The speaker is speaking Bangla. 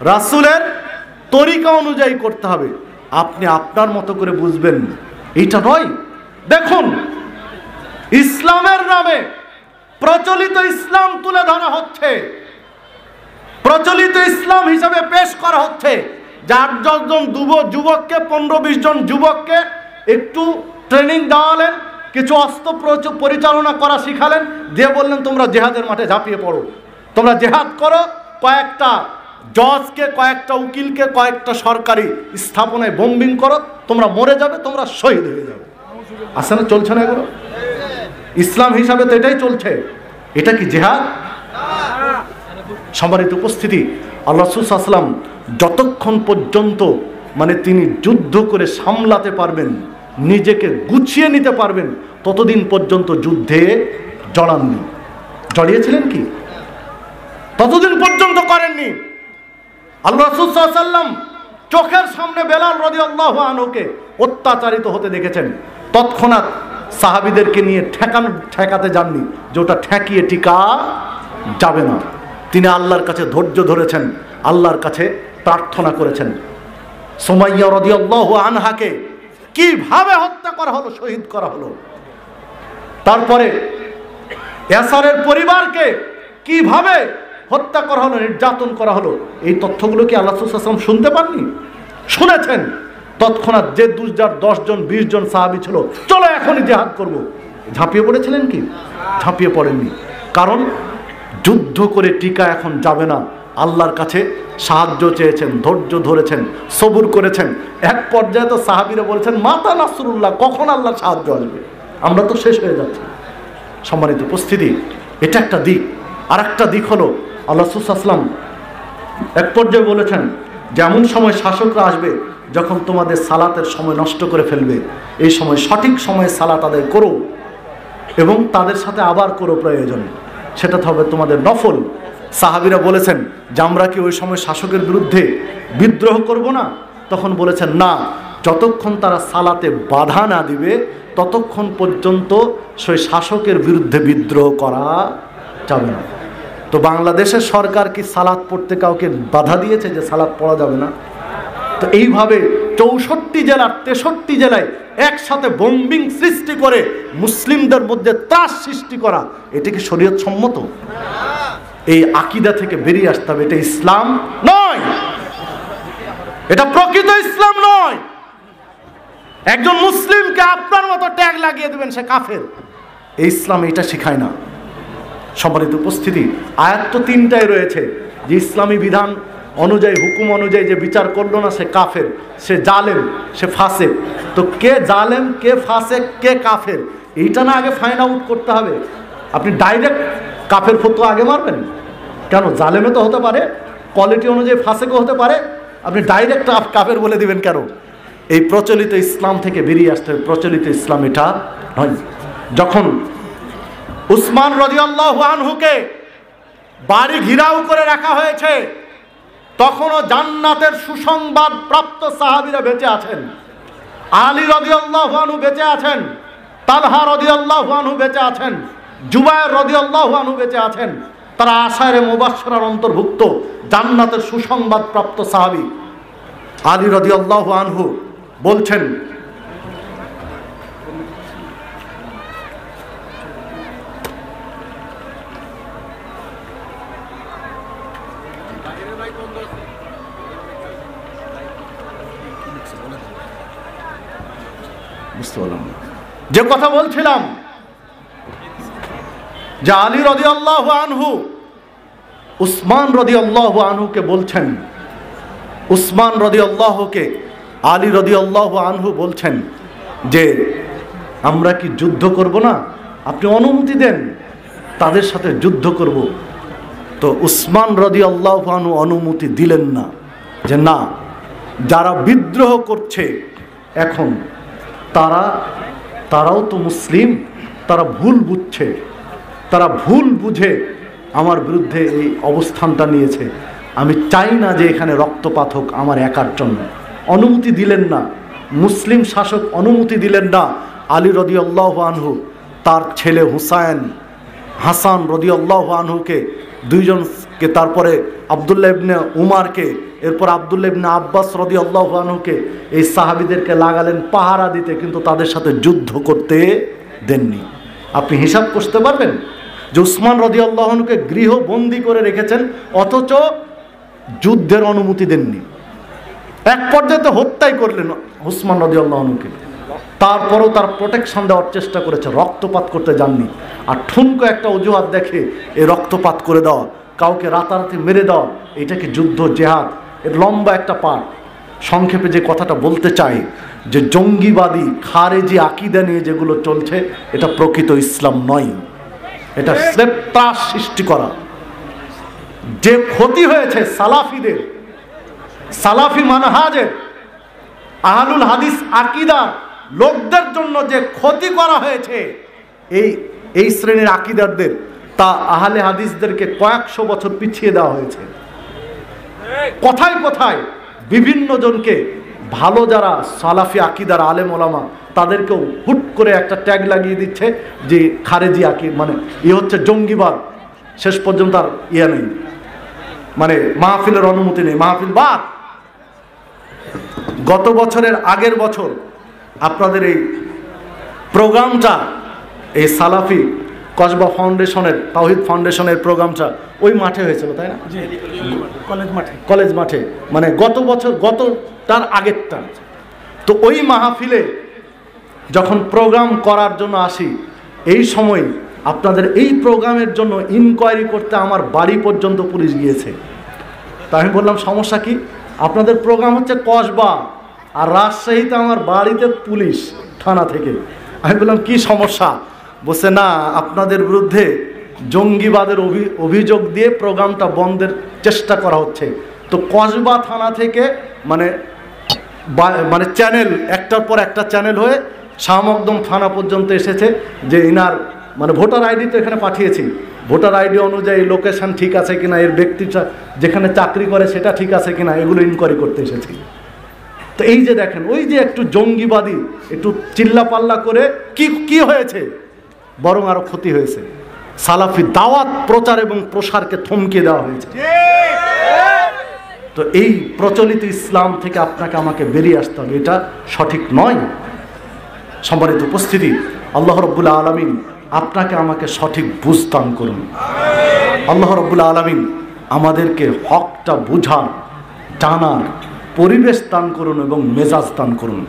রাসূলের তরিকা অনুযায়ী করতে হবে। আপনি আপনার মতো করে বুঝবেন, এইটা নয়। দেখুন, ইসলামের নামে প্রচলিত ইসলাম তুলে ধরা হচ্ছে, প্রচলিত ইসলাম হিসাবে পেশ করা হচ্ছে। যে 8-10 জন যুবককে, 15-20 জন যুবককে একটু ট্রেনিং দেওয়ালেন, কিছু অস্ত্র পরিচালনা করা শিখালেন, দিয়ে বললেন তোমরা জেহাদের মাঠে ঝাঁপিয়ে পড়ো, তোমরা জেহাদ করো, কয়েকটা জজকে, কয়েকটা উকিলকে, কয়েকটা সরকারি স্থাপনায় বোম্বিং করো, তোমরা মরে যাবে, তোমরা শহীদ হয়ে যাবে। আসে না, চলছে না এগুলো? ইসলাম হিসাবে তো এটাই চলছে। এটা কি জেহাদ? সম্মানিত উপস্থিতি, আল্লাহ রাসূল সাল্লাল্লাহু আলাইহি ওয়াসাল্লাম যতক্ষণ পর্যন্ত তিনি যুদ্ধ করে সামলাতে পারবেন, নিজেকে গুছিয়ে নিতে পারবেন, ততদিন পর্যন্ত যুদ্ধে জড়াননি। জড়িয়েছিলেন কি? ততদিন পর্যন্ত করেননি। আল্লাহ রাসূল সাল্লাল্লাহু আলাইহি ওয়াসাল্লাম চোখের সামনে বেলাল রাদিয়াল্লাহু আনহুকে অত্যাচারিত হতে দেখেছেন, তৎক্ষণাৎ সাহাবীদেরকে নিয়ে ঠেকাতে যাননি, যে ওটা ঠেকিয়ে টিকা যাবে না। তিনি আল্লাহর কাছে ধৈর্য ধরেছেন, আল্লাহর কাছে প্রার্থনা করেছেন। সুমাইয়া রাদিয়াল্লাহু আনহাকে কিভাবে হত্যা করা হলো, শহীদ করা হলো। তারপরে ইয়াসারের পরিবারকে কিভাবে হত্যা করা হলো, নির্যাতন করা হলো, এই তথ্যগুলো কি আল্লাহ রাসূল সাল্লাল্লাহু আলাইহি ওয়াসাল্লাম শুনতে পাননি? শুনেছেন। তৎক্ষণাৎ যে 10 জন 20 জন সাহাবী ছিল, চলো এখনই জিহাদ করব, ঝাঁপিয়ে পড়েছিলেন কি? ঝাঁপিয়ে পড়েননি। কারণ যুদ্ধ করে টিকা এখন যাবে না। আল্লাহর কাছে সাহায্য চেয়েছেন, ধৈর্য ধরেছেন, সবুর করেছেন। এক পর্যায়ে তো সাহাবীরা বলেছেন, মাতা নাসরুল্লাহ, কখন আল্লাহর সাহায্য আসবে, আমরা তো শেষ হয়ে যাচ্ছি। সম্মানিত উপস্থিতি, এটা একটা দিক। আর একটা দিক হলো, আল্লাহ রাসূল সাল্লাল্লাহু আলাইহি ওয়াসাল্লাম এক পর্যায়ে বলেছেন, যেমন সময় শাসকরা আসবে যখন তোমাদের সালাতের সময় নষ্ট করে ফেলবে, এই সময় সঠিক সময়ে সালাত আদায় করো এবং তাদের সাথে আবার করো প্রয়োজন, সেটা হবে তোমাদের নফল। সাহাবীরা বলেছেন যে আমরা কি ওই সময় শাসকের বিরুদ্ধে বিদ্রোহ করব না? তখন বলেছেন না, যতক্ষণ তারা সালাতে বাধা না দিবে ততক্ষণ পর্যন্ত সেই শাসকের বিরুদ্ধে বিদ্রোহ করা যাবে না। তো বাংলাদেশের সরকার কি সালাত পড়তে কাউকে বাধা দিয়েছে যে সালাত পড়া যাবে না? তো এইভাবে 64 জেলার 63 জেলায় একসাথে বোম্বিং সৃষ্টি করে মুসলিমদের মধ্যে ত্রাস সৃষ্টি করা, এটা কি শরীয়ত সম্মত? এই আকীদা থেকে বেরিয়ে আসতে হবে। এটা ইসলাম নয়, এটা প্রকৃত ইসলাম নয়। একজন মুসলিমকে আপনার মতো ট্যাগ লাগিয়ে দেবেন, সে কাফের। এই ইসলাম এটা শেখায় না। সম্মানিত উপস্থিতি, আয়াত তো 3টাই রয়েছে যে ইসলামী বিধান অনুযায়ী, হুকুম অনুযায়ী যে বিচার করলো না, সে কাফের, সে জালেম, সে ফাসেক। তো কে জালেম, কে ফাসেক, কে কাফের, এইটা না আগে ফাইন্ড আউট করতে হবে। আপনি ডাইরেক্ট কাফের ফতোয়া আগে মারবেন কেন? জালেমে তো হতে পারে, কোয়ালিটি অনুযায়ী ফাসেকও হতে পারে, আপনি ডাইরেক্ট কাফের বলে দিবেন কেন? এই প্রচলিত ইসলাম থেকে বেরিয়ে আসতে হবে। প্রচলিত ইসলাম এটা নয়। যখন উসমান রাদিয়াল্লাহু আনহুকে বাড়ি ঘিরাও করে রাখা হয়েছে, তখনও জান্নাতের সুসংবাদ প্রাপ্ত সাহাবীরা বেঁচে আছেন। আলী রাদিয়াল্লাহু আনহু বেঁচে আছেন, তালহা রাদিয়াল্লাহু আনহু বেঁচে আছেন, জুবায়ের রাদিয়াল্লাহু আনহু বেঁচে আছেন। তারা আশায়ে মুবাশশারার অন্তর্ভুক্ত জান্নাতের সুসংবাদ প্রাপ্ত সাহাবী। আলী রাদিয়াল্লাহু আনহু বলছেন, যে কথা বলছিলাম যে আলী রাদিয়াল্লাহু আনহু উসমান রাদিয়াল্লাহু আনহুকে বলছেন, উসমান রাদিয়াল্লাহুকে আলী রাদিয়াল্লাহু আনহু বলছেন যে আমরা কি যুদ্ধ করব না? আপনি অনুমতি দেন, তাদের সাথে যুদ্ধ করব। তো উসমান রাদিয়াল্লাহু আনহু অনুমতি দিলেন না, যে না, যারা বিদ্রোহ করছে এখন তারাও তো মুসলিম, তারা ভুল বুঝছে, তারা ভুল বুঝে আমার বিরুদ্ধে এই অবস্থানটা নিয়েছে। আমি চাই না যে এখানে রক্তপাত হোক আমার একার জন্য। অনুমতি দিলেন না, মুসলিম শাসক অনুমতি দিলেন না। আলী রাদিয়াল্লাহু আনহু তার ছেলে হুসাইন, হাসান রাদিয়াল্লাহু আনহুকে, দুইজনকে তারপরে আব্দুল্লাহ ইবনে উমারকে, এরপর আব্দুল্লাহ ইবনে আব্বাস রাদিয়াল্লাহু আনহুকে, এই সাহাবীদেরকে লাগালেন পাহারা দিতে, কিন্তু তাদের সাথে যুদ্ধ করতে দেননি। আপনি হিসাব করতে পারবেন যে উসমান রাদিয়াল্লাহু আনহুকে গৃহবন্দী করে রেখেছেন, অথচ যুদ্ধের অনুমতি দেননি। এক পর্যায়ে তো হত্যাই করলেন উসমান রাদিয়াল্লাহু আনহুকে, তারপরও তার প্রোটেকশন দেওয়ার চেষ্টা করেছে, রক্তপাত করতে যাননি। আর ঠুনকো একটা অজুহাত দেখে এই রক্তপাত করে দেওয়া, কাউকে রাতারাতি মেরে দেওয়া, এটাকে যুদ্ধ জেহাদ? এর লম্বা একটা পাঠ। সংক্ষেপে যে কথাটা বলতে চাই, যে জঙ্গিবাদী খারেজি আকীদা নিয়ে যেগুলো চলছে, এটা প্রকৃত ইসলাম নয়, এটা স্রেফ ত্রাস সৃষ্টি করা। যে ক্ষতি হয়েছে সালাফিদের, সালাফি মানহাজের, আহলুল হাদিস আকীদার লোকদের জন্য যে ক্ষতি করা হয়েছে এই শ্রেণীর আকীদারদের, তা আহলে হাদিসদেরকে কয়েকশো বছর পিছিয়ে দেওয়া হয়েছে। কোথায় কোথায় বিভিন্ন জনকে, ভালো যারা সালাফি আকীদার আলেম ওলামা, তাদেরকেও হুট করে একটা ট্যাগ লাগিয়ে দিচ্ছে যে খারেজি আকীদ, মানে হচ্ছে জঙ্গিবাদ। শেষ পর্যন্ত আর নেই, মানে মাহফিলের অনুমতি নেই, মাহফিল বাদ। গত বছরের আগের বছর আপনাদের এই প্রোগ্রামটা, এই সালাফি কসবা ফাউন্ডেশনের, তাওহীদ ফাউন্ডেশনের প্রোগ্রামটা ওই মাঠে হয়েছিল, তাই না? কলেজ মাঠে, মানে গত বছর, তার আগেরটা। তো ওই মাহফিলে যখন প্রোগ্রাম করার জন্য আসি, এই সময় আপনাদের এই প্রোগ্রামের জন্য ইনকোয়ারি করতে আমার বাড়ি পর্যন্ত পুলিশ গিয়েছে। তা আমি বললাম, সমস্যা কি? আপনাদের প্রোগ্রাম হচ্ছে কসবা, আর রাজশাহীতে আমার বাড়িতে পুলিশ থানা থেকে। আমি বললাম, কি সমস্যা? বলছে, না, আপনাদের বিরুদ্ধে জঙ্গিবাদের অভিযোগ দিয়ে প্রোগ্রামটা বন্ধের চেষ্টা করা হচ্ছে। তো কসবা থানা থেকে মানে চ্যানেল, একটার পর একটা চ্যানেল হয়ে শাহ মখদুম থানা পর্যন্ত এসেছে, যে ইনার মানে ভোটার আইডি তো এখানে পাঠিয়েছি, ভোটার আইডি অনুযায়ী লোকেশন ঠিক আছে কিনা, এর ব্যক্তিটা যেখানে চাকরি করে সেটা ঠিক আছে কিনা, এগুলো ইনকোয়ারি করতে এসেছি। তো এই যে দেখেন, ওই যে একটু জঙ্গিবাদী, একটু চিল্লাপাল্লা করে কি হয়েছে? বরং আরো ক্ষতি হয়েছে। সালাফি দাওয়াত প্রচার এবং প্রসারকে থমকে দেওয়া হয়েছে। তো এই প্রচলিত ইসলাম থেকে আপনাকে আমাকে বেরিয়ে আসতে হবে, এটা সঠিক নয়। সম্মানিত উপস্থিতি, আল্লাহ রাব্বুল আলামিন আপনাকে আমাকে সঠিক বুঝ দান করুন। আল্লাহ রাব্বুল আলামিন আমাদেরকে হকটা বুঝার, জানার পরিবেশ দান করুন এবং মেজাজ দান করুন।